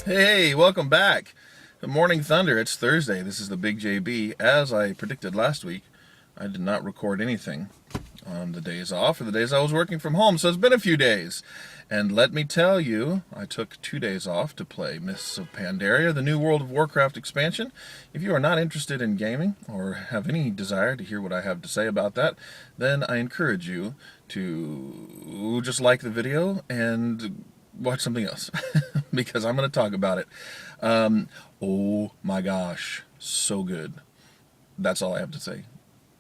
Hey, welcome back. Good morning, Thunder. It's Thursday. This is the Big JB. As I predicted last week, I did not record anything on the days off or the days I was working from home, so it's been a few days. And let me tell you, I took 2 days off to play Mists of Pandaria, the new World of Warcraft expansion. If you are not interested in gaming or have any desire to hear what I have to say about that, then I encourage you to just like the video and watch something else because I'm going to talk about it. Oh my gosh, so good. That's all I have to say.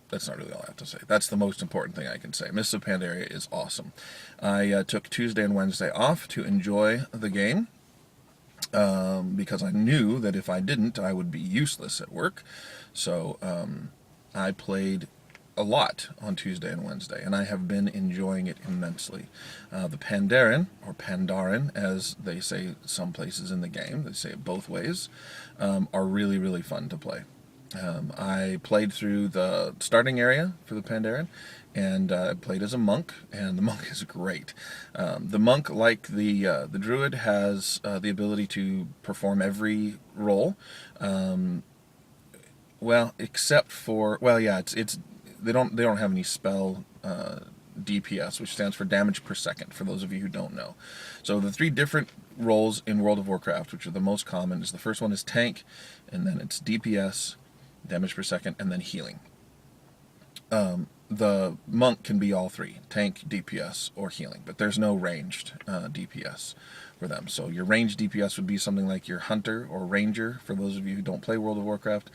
That's not really all I have to say. That's the most important thing I can say. Mists of Pandaria is awesome. I took Tuesday and Wednesday off to enjoy the game because I knew that if I didn't, I would be useless at work. So I played a lot on Tuesday and Wednesday, and I have been enjoying it immensely. The Pandaren, or Pandaren, as they say some places in the game, they say it both ways, are really, really fun to play. I played through the starting area for the Pandaren, and played as a monk, and the monk is great. The monk, like the druid, has the ability to perform every role. Well, except for, well, yeah, it's they don't have any spell DPS, which stands for damage per second, for those of you who don't know. So the three different roles in World of Warcraft, which are the most common, is the first one is tank, and then it's DPS, damage per second, and then healing. The monk can be all three, tank, DPS, or healing, but there's no ranged DPS for them. So your ranged DPS would be something like your hunter or ranger, for those of you who don't play World of Warcraft,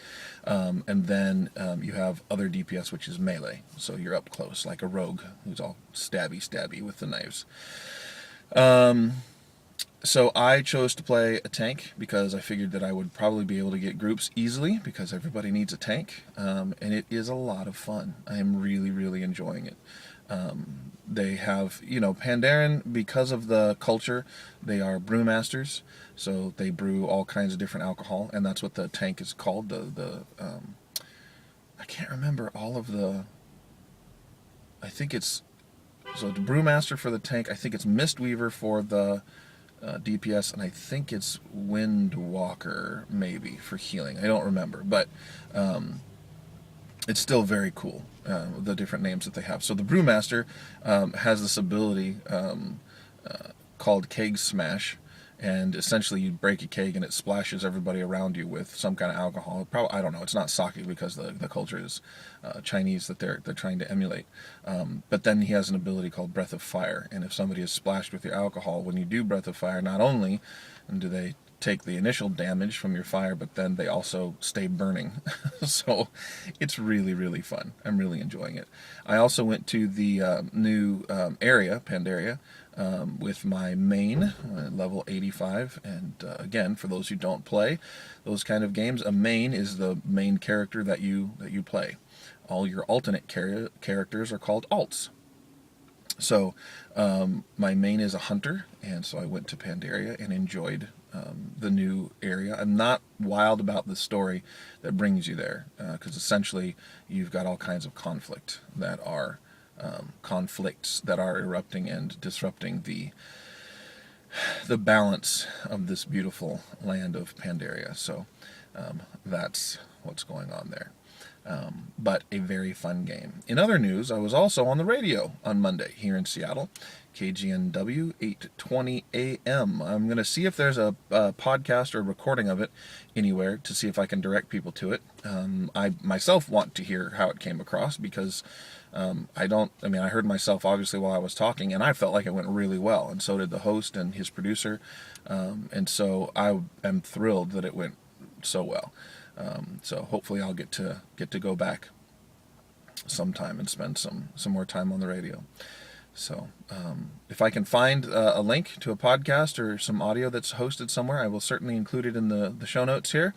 and then you have other DPS, which is melee, so you're up close, like a rogue who's all stabby with the knives. So I chose to play a tank because I figured that I would probably be able to get groups easily because everybody needs a tank, and it is a lot of fun. I am really, really enjoying it. They have, Pandaren, because of the culture, they are brewmasters, so they brew all kinds of different alcohol, and that's what the tank is called. I can't remember all of the, I think it's, so the brewmaster for the tank, I think it's Mistweaver for the DPS, and I think it's Windwalker maybe for healing. I don't remember, but it's still very cool, the different names that they have. So the Brewmaster has this ability called Keg Smash, and essentially you break a keg and it splashes everybody around you with some kind of alcohol. Probably, I don't know, it's not sake because the culture is Chinese that they're trying to emulate. But then he has an ability called Breath of Fire, and if somebody is splashed with your alcohol, when you do Breath of Fire, not only do they take the initial damage from your fire, but then they also stay burning. So it's really, really fun. I'm really enjoying it. I also went to the new area, Pandaria, with my main, level 85, and again, for those who don't play those kind of games, a main is the main character that you play. All your alternate characters are called alts. So my main is a hunter, and so I went to Pandaria and enjoyed the new area. I'm not wild about the story that brings you there, because essentially you've got all kinds of conflicts that are erupting and disrupting the balance of this beautiful land of Pandaria. So that's what's going on there. But a very fun game. In other news, I was also on the radio on Monday here in Seattle, KGNW 820 AM. I'm going to see if there's a podcast or a recording of it anywhere to see if I can direct people to it. I myself want to hear how it came across because I heard myself obviously while I was talking, and I felt like it went really well, and so did the host and his producer, and so I am thrilled that it went so well. So hopefully I'll get to go back sometime and spend some more time on the radio. So if I can find a link to a podcast or some audio that's hosted somewhere, I will certainly include it in the show notes here.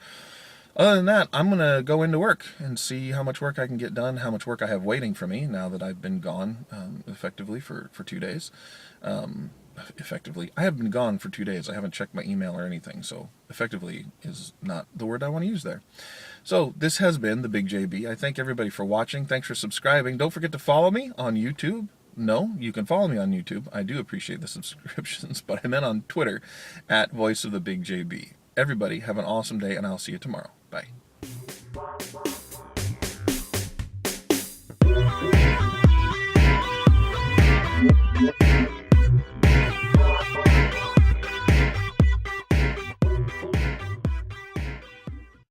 Other than that, I'm going to go into work and see how much work I can get done, how much work I have waiting for me now that I've been gone effectively for 2 days. Effectively, I have been gone for 2 days. I haven't checked my email or anything, so effectively is not the word I want to use there. So this has been the Big JB. I thank everybody for watching. Thanks for subscribing. Don't forget to follow me on YouTube, No, you can follow me on YouTube. I do appreciate the subscriptions, but I meant on Twitter at Voice of the Big JB. Everybody have an awesome day, and I'll see you tomorrow. Bye.